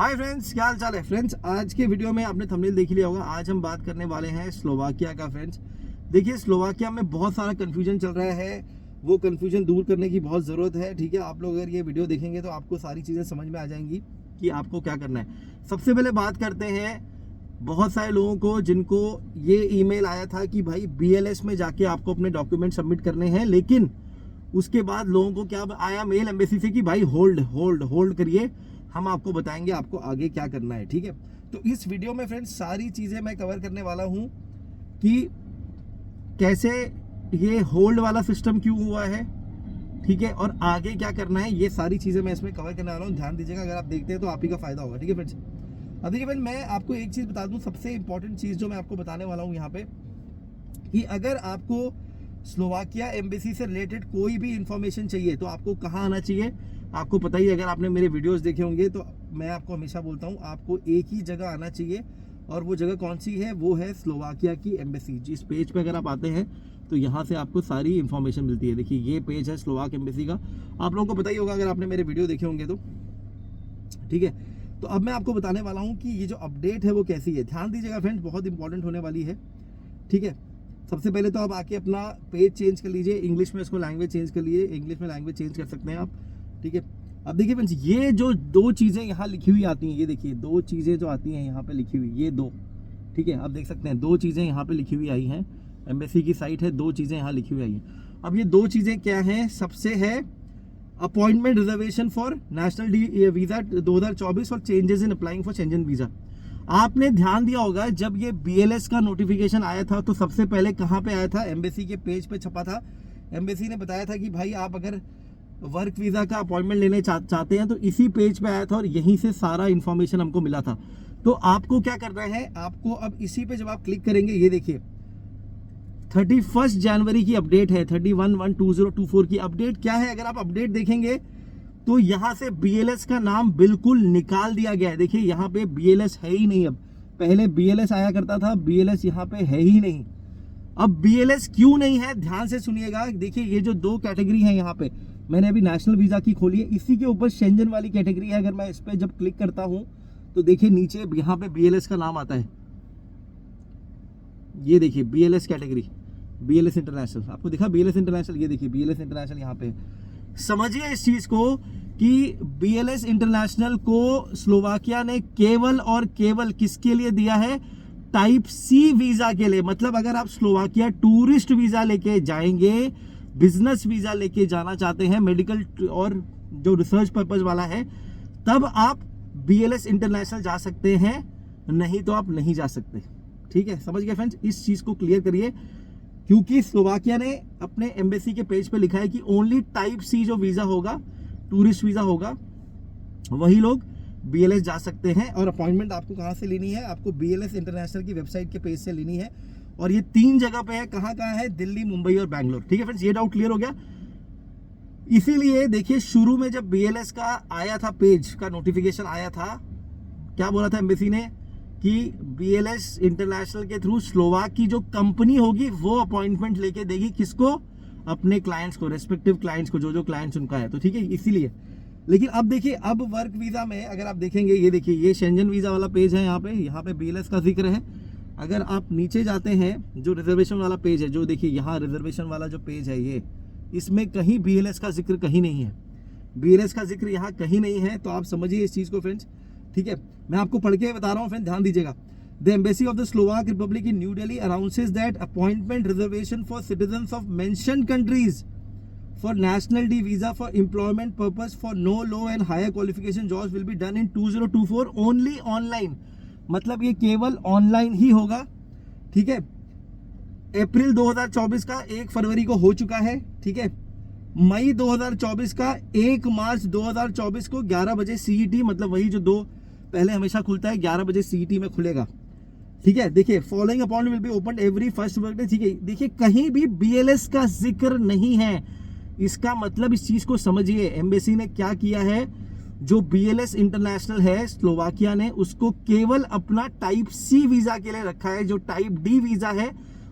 Hi friends, क्या हाल चाल है फ्रेंड्स। आज के वीडियो में आपने थंबनेल देख लिया होगा। आज हम बात करने वाले हैं स्लोवाकिया का। फ्रेंड्स देखिए, स्लोवाकिया में बहुत सारा कन्फ्यूजन चल रहा है, वो कन्फ्यूजन दूर करने की बहुत ज़रूरत है। ठीक है, आप लोग अगर ये वीडियो देखेंगे तो आपको सारी चीज़ें समझ में आ जाएंगी कि आपको क्या करना है। सबसे पहले बात करते हैं बहुत सारे लोगों को जिनको ये ईमेल आया था कि भाई BLS में जाके आपको अपने डॉक्यूमेंट सबमिट करने हैं, लेकिन उसके बाद लोगों को क्या आया मेल एम्बेसी से कि भाई होल्ड होल्ड होल्ड करिए, हम आपको बताएंगे आपको आगे क्या करना है। ठीक है, तो इस वीडियो में फ्रेंड्स सारी चीज़ें मैं कवर करने वाला हूं कि कैसे ये होल्ड वाला सिस्टम क्यों हुआ है, ठीक है, और आगे क्या करना है। ये सारी चीज़ें मैं इसमें कवर करने वाला हूँ। ध्यान दीजिएगा, अगर आप देखते हैं तो आप ही का फायदा होगा। ठीक है फ्रेंड्स, अब देखिए फ्रेंड, मैं आपको एक चीज़ बता दूँ, सबसे इंपॉर्टेंट चीज़ जो मैं आपको बताने वाला हूँ यहाँ पे, कि अगर आपको स्लोवाकिया एम्बेसी से रिलेटेड कोई भी इंफॉर्मेशन चाहिए तो आपको कहाँ आना चाहिए। आपको पता ही, अगर आपने मेरे वीडियोस देखे होंगे तो मैं आपको हमेशा बोलता हूँ आपको एक ही जगह आना चाहिए, और वो जगह कौन सी है, वो है स्लोवाकिया की एम्बेसी। जिस पेज पे अगर आप आते हैं तो यहाँ से आपको सारी इन्फॉर्मेशन मिलती है। देखिए, ये पेज है स्लोवाक एम्बेसी का, आप लोगों को पता ही होगा अगर आपने मेरे वीडियो देखे होंगे तो। ठीक है, तो अब मैं आपको बताने वाला हूँ कि ये जो अपडेट है वो कैसी है। ध्यान दीजिएगा फ्रेंड्स, बहुत इंपॉर्टेंट होने वाली है। ठीक है, सबसे पहले तो आप आके अपना पेज चेंज कर लीजिए, इंग्लिश में इसको लैंग्वेज चेंज कर लीजिए, इंग्लिश में लैंग्वेज चेंज कर सकते हैं आप। ठीक है, अब देखिए फ्रेंड्स, ये जो दो चीज़ें यहाँ लिखी हुई आती हैं, ये देखिए दो चीज़ें जो आती हैं यहाँ पे लिखी हुई, ये दो, ठीक है, आप देख सकते हैं दो चीज़ें यहाँ पे लिखी हुई आई हैं। एम्बेसी की साइट है, दो चीज़ें यहाँ लिखी हुई आई हैं। अब ये दो चीज़ें क्या हैं, सबसे है appointment reservation for national visa 2024 और changes in applying for Shenzhen visa. आपने ध्यान दिया होगा जब ये BLS का नोटिफिकेशन आया था तो सबसे पहले कहाँ पे आया था, एम्बेसी के पेज पे छपा था। एम्बेसी ने बताया था कि भाई आप अगर वर्क वीज़ा का अपॉइंटमेंट लेने चाहते हैं तो इसी पेज पे आया था, और यहीं से सारा इन्फॉर्मेशन हमको मिला था। तो आपको क्या करना है, आपको अब इसी पे जब आप क्लिक करेंगे, ये देखिए 31 जनवरी की अपडेट है, 31/1/2024 की अपडेट क्या है। अगर आप अपडेट देखेंगे तो यहाँ से BLS का नाम बिल्कुल निकाल दिया गया है। देखिए यहाँ पे BLS है ही नहीं। अब पहले BLS आया करता था, BLS यहाँ पे है ही नहीं। अब BLS क्यों नहीं है, ध्यान से सुनिएगा। देखिए ये जो दो कैटेगरी है यहाँ पे, मैंने अभी नेशनल वीज़ा की खोली है, इसी के ऊपर शेंजन वाली कैटेगरी है। अगर मैं इस पर जब क्लिक करता हूँ तो देखिए नीचे यहाँ पे BLS का नाम आता है। ये देखिए BLS कैटेगरी, BLS इंटरनेशनल, आपको दिखा BLS इंटरनेशनल, ये देखिए BLS इंटरनेशनल यहाँ पे। समझिए इस चीज को कि BLS इंटरनेशनल को स्लोवाकिया ने केवल और केवल किसके लिए दिया है, टाइप C वीजा के लिए। मतलब अगर आप स्लोवाकिया टूरिस्ट वीजा लेके जाएंगे, बिजनेस वीजा लेके जाना चाहते हैं, मेडिकल और जो रिसर्च पर्पज वाला है, तब आप BLS इंटरनेशनल जा सकते हैं, नहीं तो आप नहीं जा सकते। ठीक है, समझ गए फ्रेंड्स, इस चीज को क्लियर करिए, क्योंकि स्लोवाकिया ने अपने एम्बेसी के पेज पे लिखा है कि ओनली टाइप C जो वीज़ा होगा, टूरिस्ट वीज़ा होगा, वही लोग BLS जा सकते हैं। और अपॉइंटमेंट आपको कहाँ से लेनी है, आपको BLS इंटरनेशनल की वेबसाइट के पेज से लेनी है। और ये 3 जगह पे है, कहाँ कहाँ है, दिल्ली, मुंबई और बैंगलोर। ठीक है फ्रेंड्स, ये डाउट क्लियर हो गया। इसीलिए देखिए शुरू में जब BLS का आया था, पेज का नोटिफिकेशन आया था, क्या बोला था एम्बेसी ने कि BLS इंटरनेशनल के थ्रू स्लोवाक की जो कंपनी होगी वो अपॉइंटमेंट लेके देगी, किसको, अपने क्लाइंट्स को, रेस्पेक्टिव क्लाइंट्स को, जो क्लाइंट्स उनका है। तो ठीक है, इसीलिए। लेकिन अब देखिए, अब वर्क वीज़ा में अगर आप देखेंगे, ये देखिए ये शेंजन वीज़ा वाला पेज है, यहाँ पे BLS का जिक्र है। अगर आप नीचे जाते हैं, जो रिजर्वेशन वाला पेज है, जो देखिए यहाँ रिजर्वेशन वाला जो पेज है, ये इसमें कहीं BLS का जिक्र कहीं नहीं है। BLS का जिक्र यहाँ कहीं नहीं है, तो आप समझिए इस चीज़ को फ्रेंड्स। ठीक है, मैं आपको पढ़ के बता रहा हूँ फ्रेंड, ध्यान दीजिएगा। The embassy of the Slovak Republic in New Delhi announces that appointment reservation for citizens of mentioned countries for national D visa for employment purpose for no low and higher qualification jobs will be done in 2024 only online. मतलब ये केवल online ही होगा। ठीक है, अप्रैल 2024 का 1 फरवरी को हो चुका है। ठीक है, मई 2024 का 1 मार्च 2024 को 11 बजे CET, मतलब वही जो दो पहले हमेशा खुलता है, 11 बजे CET में खुलेगा। ठीक है, देखिए following appointment will be open every first work day. ठीक है, देखिए कहीं भी BLS का जिक्र नहीं है। इसका मतलब इस चीज को समझिए, एम्बेसी ने क्या किया है, जो BLS इंटरनेशनल है स्लोवाकिया ने, उसको केवल अपना टाइप C वीजा के लिए रखा है। जो टाइप D वीजा है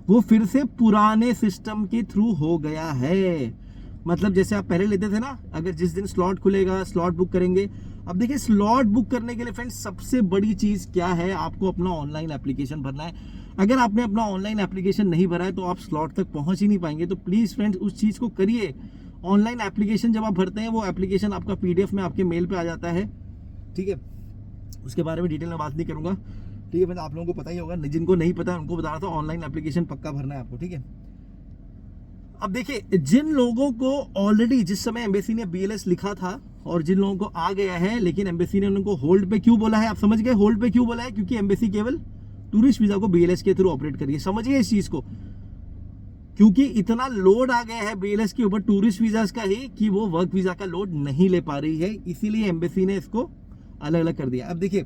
वो फिर से पुराने सिस्टम के थ्रू हो गया है। मतलब जैसे आप पहले लेते थे ना, अगर जिस दिन स्लॉट खुलेगा स्लॉट बुक करेंगे, अब देखिए स्लॉट बुक करने के लिए फ्रेंड्स सबसे बड़ी चीज क्या है, आपको अपना ऑनलाइन एप्लीकेशन भरना है। अगर आपने अपना ऑनलाइन एप्लीकेशन नहीं भरा है तो आप स्लॉट तक पहुंच ही नहीं पाएंगे। तो प्लीज फ्रेंड्स उस चीज को करिए। ऑनलाइन एप्लीकेशन जब आप भरते हैं वो एप्लीकेशन आपका PDF में आपके मेल पे आ जाता है, ठीक है। उसके बारे में डिटेल में बात नहीं करूंगा, ठीक है फ्रेंड्स, आप लोगों को पता ही होगा। जिनको नहीं पता उनको बता रहा था, ऑनलाइन एप्लीकेशन पक्का भरना है आपको, ठीक है। अब देखिए जिन लोगों को ऑलरेडी जिस समय एम्बेसी ने BLS लिखा था और जिन लोगों को आ गया है, लेकिन एम्बेसी ने उनको होल्ड पे क्यों बोला है, आप समझ गए होल्ड पे क्यों बोला है? क्योंकि एम्बेसी केवल टूरिस्ट वीजा को BLS के थ्रू ऑपरेट करिए, समझिए इस चीज को। क्योंकि इतना लोड आ गया है BLS के ऊपर टूरिस्ट वीजा का ही कि वो वर्क वीजा का लोड नहीं ले पा रही है, इसीलिए एम्बेसी ने इसको अलग अलग कर दिया। अब देखिए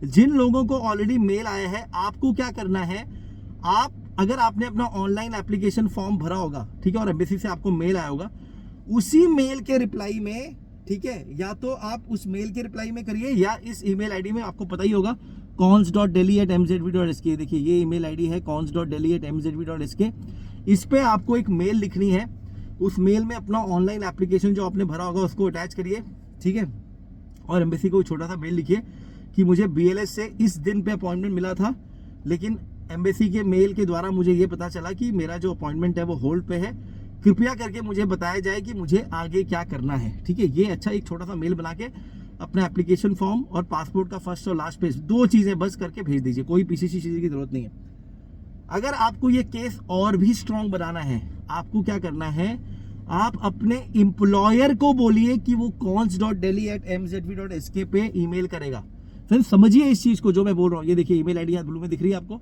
जिन लोगों को ऑलरेडी मेल आया है, आपको क्या करना है, आप अगर आपने अपना ऑनलाइन एप्लीकेशन फॉर्म भरा होगा, ठीक है, और एम्बेसी से आपको मेल आया होगा, उसी मेल के रिप्लाई में, ठीक है, या तो आप उस मेल के रिप्लाई में करिए या इस ईमेल आईडी में, आपको पता ही होगा cons.delhi@mzv.sk। देखिए ये ईमेल आईडी है cons.delhi@mzv.sk। इस पे आपको एक मेल लिखनी है, उस मेल में अपना ऑनलाइन एप्लीकेशन जो आपने भरा होगा उसको अटैच करिए, ठीक है, और एम्बेसी को छोटा सा मेल लिखिए कि मुझे BLS से इस दिन पे अपॉइंटमेंट मिला था, लेकिन एम्बेसी के मेल के द्वारा मुझे ये पता चला कि मेरा जो अपॉइंटमेंट है वो होल्ड पे है, कृपया करके मुझे बताया जाए कि मुझे आगे क्या करना है, ठीक है। ये अच्छा एक छोटा सा मेल बना के अपना एप्लीकेशन फॉर्म और पासपोर्ट का फर्स्ट और लास्ट पेज, 2 चीजें बस करके भेज दीजिए, कोई PCC चीज की जरूरत नहीं है। अगर आपको ये केस और भी स्ट्रांग बनाना है, आपको क्या करना है, आप अपने एम्प्लॉयर को बोलिए कि वो cons.delhi@mzv.sk पे ईमेल करेगा। फ्रेंड्स समझिए इस चीज को जो मैं बोल रहा हूँ। ये देखिए ईमेल आईडी यहाँ ब्लू में दिख रही है आपको,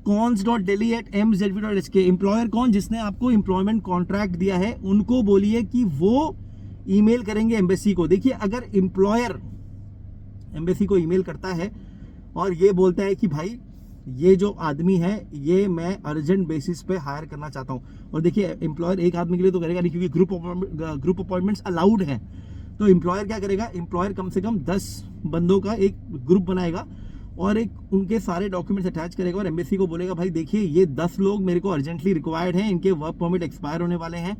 cons.delhi@mzv.sk। एम्प्लॉयर कौन? जिसने आपको एम्प्लॉयमेंट कॉन्ट्रैक्ट दिया है, उनको बोलिए कि वो ईमेल करेंगे एम्बेसी को। देखिए अगर एम्प्लॉयर एम्बेसी को ईमेल करता है और ये बोलता है कि भाई ये जो आदमी है ये मैं अर्जेंट बेसिस पे हायर करना चाहता हूँ, और देखिए एम्प्लॉयर एक आदमी के लिए तो करेगा नहीं, क्योंकि ग्रुप अपॉइंटमेंट्स अलाउड है। तो एम्प्लॉयर क्या करेगा, एम्प्लॉयर कम से कम 10 बंदों का एक ग्रुप बनाएगा और एक उनके सारे डॉक्यूमेंट्स अटैच करेगा और एम्बेसी को बोलेगा भाई देखिए ये 10 लोग मेरे को अर्जेंटली रिक्वायर्ड हैं, इनके वर्क परमिट एक्सपायर होने वाले हैं,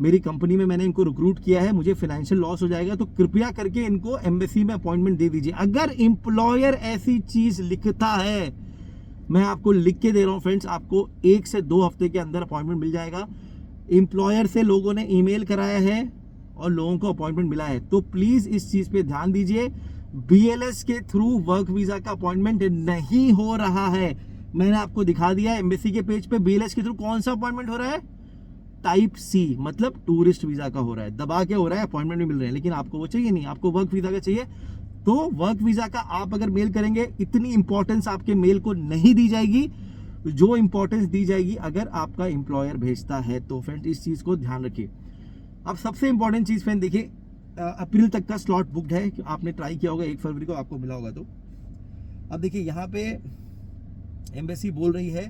मेरी कंपनी में मैंने इनको रिक्रूट किया है, मुझे फाइनेंशियल लॉस हो जाएगा, तो कृपया करके इनको एम्बेसी में अपॉइंटमेंट दे दीजिए। अगर एम्प्लॉयर ऐसी चीज लिखता है, मैं आपको लिख के दे रहा हूँ फ्रेंड्स, आपको 1 से 2 हफ्ते के अंदर अपॉइंटमेंट मिल जाएगा। एम्प्लॉयर से लोगों ने ईमेल कराया है और लोगों को अपॉइंटमेंट मिला है, तो प्लीज इस चीज पे ध्यान दीजिए। BLS के थ्रू वर्क वीजा का अपॉइंटमेंट नहीं हो रहा है। मैंने आपको दिखा दिया एम्बेसी के पेज पे BLS के थ्रू कौन सा अपॉइंटमेंट हो रहा है, टाइप C, मतलब टूरिस्ट वीजा का हो रहा है, दबा के हो रहा है, अपॉइंटमेंट भी मिल रहे हैं, लेकिन आपको वो चाहिए नहीं, आपको वर्क वीजा का चाहिए। तो वर्क वीजा का आप अगर मेल करेंगे, इतनी इंपॉर्टेंस आपके मेल को नहीं दी जाएगी जो इंपॉर्टेंस दी जाएगी अगर आपका एम्प्लॉयर भेजता है। तो फ्रेंड इस चीज को ध्यान रखिए। अब सबसे इंपॉर्टेंट चीज फ्रेंड देखिए, अप्रैल तक का स्लॉट बुक्ड है, आपने ट्राई किया होगा, 1 फरवरी को आपको मिला होगा। तो अब देखिए यहाँ पे एम्बेसी बोल रही है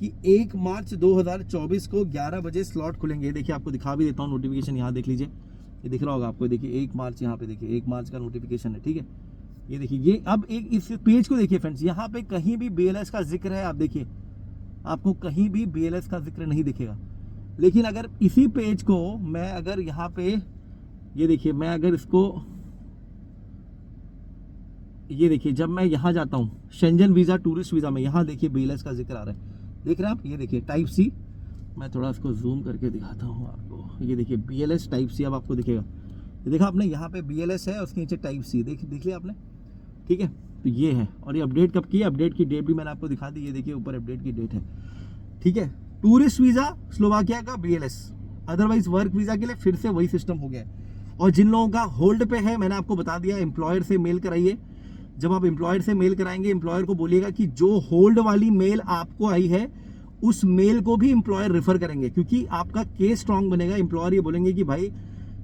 कि 1 मार्च 2024 को 11 बजे स्लॉट खुलेंगे। देखिए आपको दिखा भी देता हूँ नोटिफिकेशन, यहाँ देख लीजिए, ये दिख रहा होगा आपको, देखिए 1 मार्च, यहाँ पे देखिए 1 मार्च का नोटिफिकेशन है, ठीक है। ये देखिए, ये अब एक इस पेज को देखिए फ्रेंड्स, यहाँ पे कहीं भी BLS का जिक्र है, आप देखिए आपको कहीं भी BLS का जिक्र नहीं दिखेगा। लेकिन अगर इसी पेज को मैं अगर यहाँ पे, ये देखिए, मैं अगर इसको, ये देखिए जब मैं यहाँ जाता हूँ शेंजन वीजा टूरिस्ट वीजा में, यहाँ देखिए BLS का जिक्र आ रहा है, देख रहे हैं आप, ये देखिए टाइप C। मैं थोड़ा इसको जूम करके दिखाता हूँ आपको, ये देखिए BLS टाइप C अब आपको दिखेगा, ये देखा आपने, यहाँ पे BLS है, उसके नीचे टाइप C देख लिया आपने, ठीक है। तो ये है, और ये अपडेट कब की है, अपडेट की डेट भी मैंने आपको दिखा दी, ये देखिए ऊपर अपडेट की डेट है, ठीक है। टूरिस्ट वीजा स्लोवाकिया का BLS, अदरवाइज वर्क वीजा के लिए फिर से वही सिस्टम हो गया है। और जिन लोगों का होल्ड पे है, मैंने आपको बता दिया, एम्प्लॉयर से मेल कराइए। जब आप एम्प्लॉयर से मेल कराएंगे, एम्प्लॉयर को बोलिएगा कि जो होल्ड वाली मेल आपको आई है उस मेल को भी एम्प्लॉयर रेफर करेंगे, क्योंकि आपका केस स्ट्रांग बनेगा। एम्प्लॉयर ये बोलेंगे कि भाई,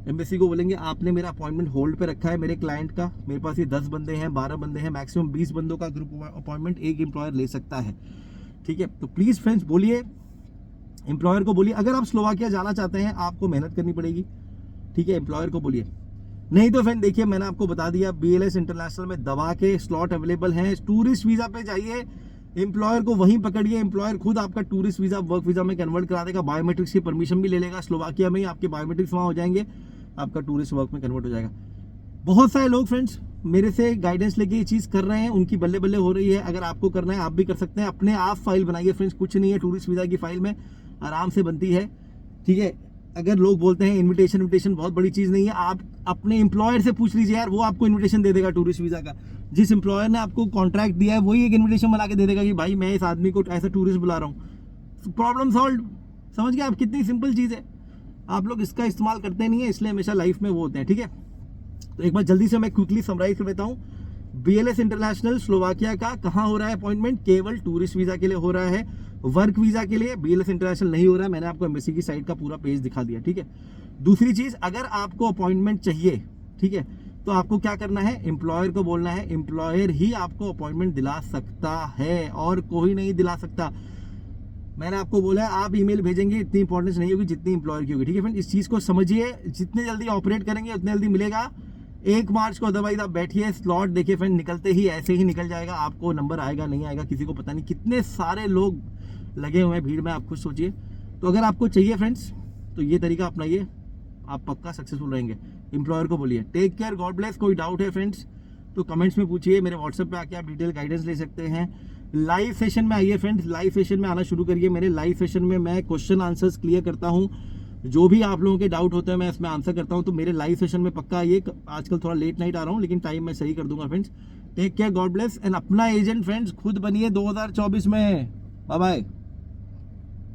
एम्बेसी को बोलेंगे आपने मेरा अपॉइंटमेंट होल्ड पे रखा है मेरे क्लाइंट का, मेरे पास ये 10 बंदे हैं, 12 बंदे हैं, मैक्सिमम 20 बंदों का ग्रुप अपॉइंटमेंट एक एम्प्लॉयर ले सकता है, ठीक है। तो प्लीज फ्रेंड्स बोलिए, एम्प्लॉयर को बोलिए, अगर आप स्लोवाकिया जाना चाहते हैं आपको मेहनत करनी पड़ेगी, ठीक है, एम्प्लॉयर को बोलिए। नहीं तो फ्रेंड देखिए, मैंने आपको बता दिया, BLS इंटरनेशनल में दबा के स्लॉट अवेलेबल हैं। टूरिस्ट वीजा पे जाइए, एम्प्लॉयर को वहीं पकड़िए, एम्प्लॉयर खुद आपका टूरिस्ट वीजा वर्क वीजा में कन्वर्ट करा देगा, बायोमेट्रिक्स की परमिशन भी ले लेगा, स्लोवाकिया में ही आपके बायोमेट्रिक्स वहाँ हो जाएंगे, आपका टूरिस्ट वर्क में कन्वर्ट हो जाएगा। बहुत सारे लोग फ्रेंड्स मेरे से गाइडेंस लेके ये चीज़ कर रहे हैं, उनकी बल्ले बल्ले हो रही है। अगर आपको करना है आप भी कर सकते हैं, अपने आप फाइल बनाइए फ्रेंड्स, कुछ नहीं है, टूरिस्ट वीज़ा की फाइल में आराम से बनती है, ठीक है। अगर लोग बोलते हैं इनविटेशन बहुत बड़ी चीज़ नहीं है, आप अपने एम्प्लॉयर से पूछ लीजिए यार, वो आपको इन्विटेशन दे देगा टूरिस्ट वीज़ा का। जिस एम्प्लॉयर ने आपको कॉन्ट्रैक्ट दिया है वही एक इन्विटेशन बना के दे देगा कि भाई मैं इस आदमी को ऐसा टूरिस्ट बुला रहा हूँ। Problem solve. समझ गए आप, कितनी सिंपल चीज़ है। आप लोग इसका इस्तेमाल करते नहीं है, इसलिए हमेशा लाइफ में वो होते हैं, ठीक है। तो एक बार जल्दी से मैं क्विकली समराइज कर देता हूँ। BLS इंटरनेशनल स्लोवाकिया का कहाँ हो रहा है अपॉइंटमेंट? केवल टूरिस्ट वीज़ा के लिए हो रहा है, वर्क वीज़ा के लिए BLS इंटरनेशनल नहीं हो रहा है। मैंने आपको एम्बेसी की साइट का पूरा पेज दिखा दिया, ठीक है। दूसरी चीज़, अगर आपको अपॉइंटमेंट चाहिए, ठीक है, तो आपको क्या करना है, एम्प्लॉयर को बोलना है। एम्प्लॉयर ही आपको अपॉइंटमेंट दिला सकता है और कोई नहीं दिला सकता। मैंने आपको बोला है आप ईमेल भेजेंगे, इतनी इंपॉर्टेंस नहीं होगी जितनी एम्प्लॉयर की होगी, ठीक है फ्रेंड। इस चीज़ को समझिए, जितने जल्दी ऑपरेट करेंगे उतने जल्दी मिलेगा। 1 मार्च को अदरवाइज आप बैठिए, स्लॉट देखिए फ्रेंड, निकलते ही ऐसे ही निकल जाएगा, आपको नंबर आएगा नहीं आएगा किसी को पता नहीं। कितने सारे लोग लगे हुए हैं भीड़ में, आप खुद सोचिए। तो अगर आपको चाहिए फ्रेंड्स तो ये तरीका अपनाइए, आप पक्का सक्सेसफुल रहेंगे। एम्प्लॉयर को बोलिए टेक केयर, गॉड ब्लेस। कोई डाउट है फ्रेंड्स तो कमेंट्स में पूछिए, मेरे व्हाट्सएप पे आके आप डिटेल गाइडेंस ले सकते हैं। लाइव सेशन में आइए फ्रेंड्स, लाइव सेशन में आना शुरू करिए। मेरे लाइव सेशन में मैं क्वेश्चन आंसर्स क्लियर करता हूँ, जो भी आप लोगों के डाउट होते हैं मैं इसमें आंसर करता हूँ। तो मेरे लाइव सेशन में पक्का आइए। आजकल थोड़ा लेट नाइट आ रहा हूँ लेकिन टाइम मैं सही कर दूंगा friends. Take care, God bless and अपना एजेंट फ्रेंड्स खुद बनिए 2024 में। Bye bye.